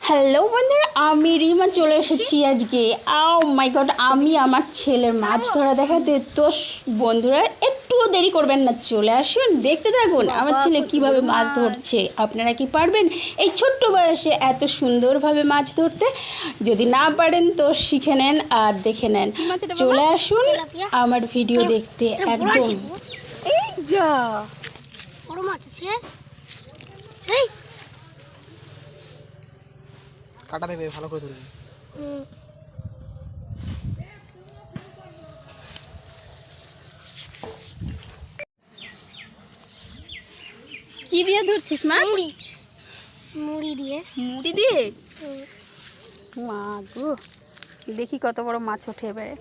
Hello বন্ধুরা, আমি রিমা চলে এসেছি আজকে। আও মাই গড, আমি আমার ছেলের মাছ ধরা দেখাতে। তো বন্ধুরা একটুও দেরি করবেন না, চলে আসুন, দেখতে থাকুন আমার ছেলে কিভাবে মাছ ধরছে। আপনারা কি পারবেন এই ছোট্ট বয়সে এত সুন্দরভাবে মাছ ধরতে? যদি না পারেন তো শিখে নেন আর দেখে নেন। চলে আসুন আমার ভিডিও দেখতে। একদম এই যা বড় মাছ আছে। কাটা দেবে ভালো করে ধরবি। কি দিয়ে ধরছিস মাছ? মুড়ি দিয়ে। মুড়ি দিয়ে? মা গো, দেখি কত বড় মাছ ওঠে এবারে।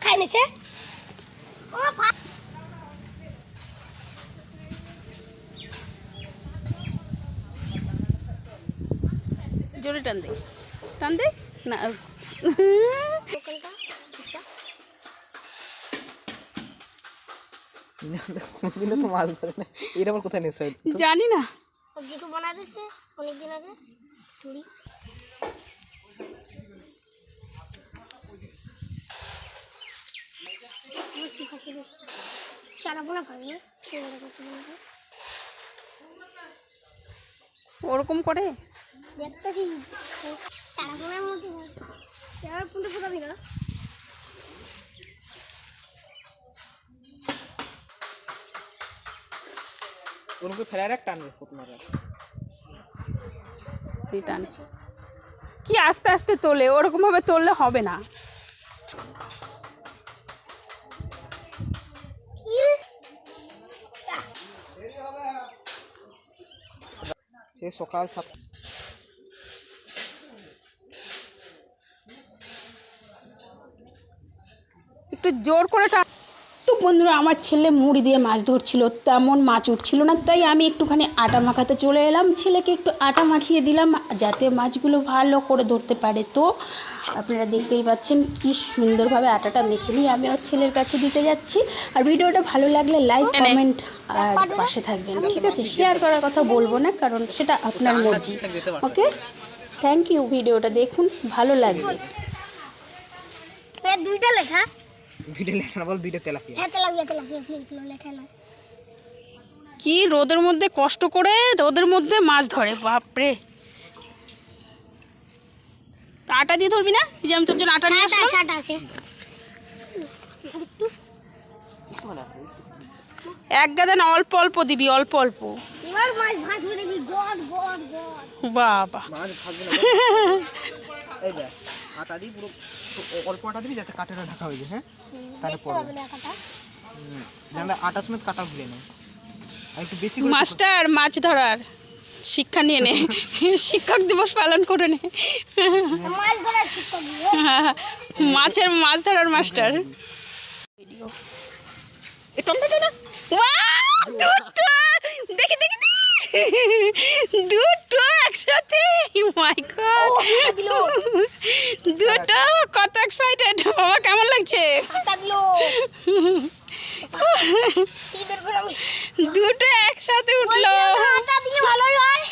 খাই নিছে। জোরে টান দে, টান দে না। দিলে তো মাছ ধরে না, এটা আবার কোথায় নিয়েছে জানি না। কিছু বানাই দিছে অনেকদিন আগে চুড়ি। ওরকম করে দেখতেছি চারাপোনার মধ্যে চারার পুঁতে ফোটাবি না। ওরকম ফেরার এক টানবে আপনারা টানছে কি আস্তে আস্তে তোলে, ওরকম ভাবে তোললে হবে না। সে সকাল 7 একটু জোর করে টান। তো বন্ধুরা, আমার ছেলে মুড়ি দিয়ে মাছ ধরছিল, তেমন মাছ উঠছিল না, তাই আমি একটুখানি আটা মাখাতে চলে এলাম। ছেলেকে একটু আটা মাখিয়ে দিলাম যাতে মাছগুলো ভালো করে ধরতে পারে। তো আপনারা দেখতেই পাচ্ছেন কি সুন্দরভাবে আটাটা মেখে নিয়ে আমি আমার ছেলের কাছে দিতে যাচ্ছি। আর ভিডিওটা ভালো লাগলে লাইক কমেন্ট আর পাশে থাকবেন, ঠিক আছে? শেয়ার করার কথা বলবো না, কারণ সেটা আপনার মর্জি। ওকে, থ্যাংক ইউ। ভিডিওটা দেখুন, ভালো লাগবে। দুইটা লেখা। দুইটা লেখা বল, দুইটা তেলাপিয়া। হ্যাঁ তেলাপিয়া তেলাপিয়া লেখা না। কি রোদের মধ্যে কষ্ট করে রোদের মধ্যে মাছ ধরে, বাপরে। আটা দিয়ে ধরবি না? এই যে আমি তোর জন্য আটা নিয়ে আসলাম। আটা আছে। এক গাদা না, অল্প অল্প দিবি, অল্প অল্প। এবার মাছ ভাসবে দেখবি, গদ গদ গদ। বাবা, মাছ ভাগবে না। এই দেখ, আটা দিই পুরো, অল্প আটা দিবি যাতে কাটাটা ঢাকা হয়ে যায়। হ্যাঁ, তারপর জানলা আটা সমেত কাটা ভুলে না। আর একটু বেশি করে মাস্টার মাছ ধরার শিক্ষা নিয়ে নে, শিক্ষক দিবস পালন করে নে। মাছ ধরার শিক্ষক। মাছের মাছ ধরার মাস্টার। দুটো দেখি দেখি দুটো একসাথে, মাই গড, দুটো কত এক্সাইটেড। বাবা কেমন লাগছে? দুটো একসাথে উঠলো। ভালোই হয়।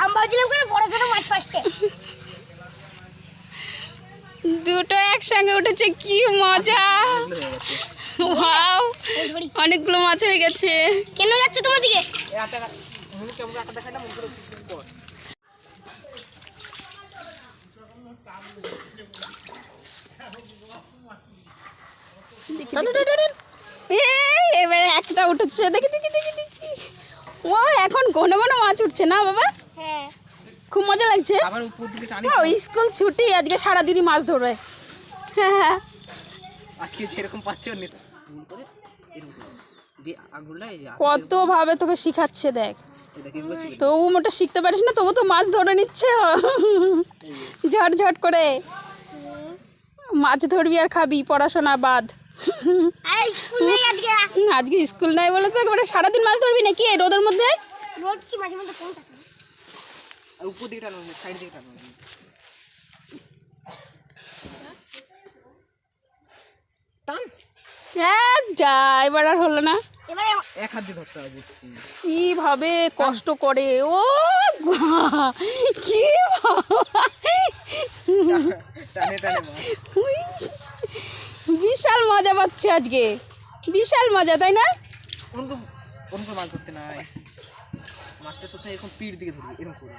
আমি ভাবছিলাম করে বড় ছোট মাছ ফাসছে। দুটো একসঙ্গে উঠেছে, কি মজা। ওয়াও, অনেকগুলো মাছ হয়ে গেছে। কেন যাচ্ছে তোমার দিকে? এই আটা মুখে কেমন আটা দেখাইলাম মুখে পর। এবারে একটা উঠেছে, দেখি দেখি দেখি দেখি। ও এখন ঘন ঘন মাছ উঠছে না বাবা? হ্যাঁ, খুব মজা লাগছে। আবার উপর দিকে টানি। স্কুল ছুটি, আজকে সারাদিনই মাছ ধরবে। হ্যাঁ, আজকে যেরকম পাচ্ছে ওর নিতে করে এরকম দিয়ে আঙুলটা এই যে কত ভাবে তোকে শিখাচ্ছে দেখ। দেখি এগুলো ছিল। তবু মোটা শিখতে পারিস না, তবু তো মাছ ধরে নিচ্ছে ঝট ঝট করে। মাছ ধরবি আর খাবি, পড়াশোনা বাদ। স্কুল নেই আজকে। আজকে স্কুল নাই বলে তো একেবারে সারাদিন মাছ ধরবি নাকি এই রোদের মধ্যে? রোদ কি মাঝে মধ্যে কম আছে। আর উপর দিকে টানো, সাইড দিকে টানো। হ্যাঁ যা, এবার আর হলো না। এবারে এক হাত দিয়ে ধরতে হবে দেখছি। কিভাবে কষ্ট করে ও কি টানে টানে মাছ। বিশাল মজা পাচ্ছে আজকে, বিশাল মজা, তাই না? ওরকম ওরকম মাছ ধরতে নাই, মাছটা সবসময় এরকম পিঠ দিকে ধরবে, এরকম করে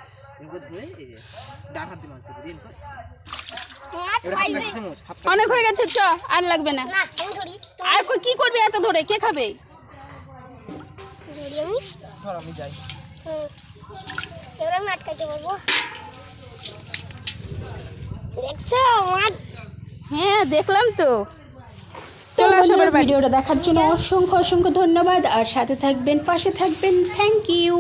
ধরে এই যে ডান হাত দিয়ে মাছ ধরবে, এরকম করে। মাছ এবার পাইছে। হাতটা কিসে মোচ, হাতটা অনেক হয়ে গেছে, চ আর লাগবে না। না আমি ধরি আর কি করবি এত ধরে, কে খাবে? ধরি আমি। ধর আমি যাই। এবার আমি আটকাইতে পারবো। দেখছো মাছ? হ্যাঁ দেখলাম তো। চলো সবার ভিডিওটা দেখার জন্য অসংখ্য অসংখ্য ধন্যবাদ, আর সাথে থাকবেন, পাশে থাকবেন। Thank you.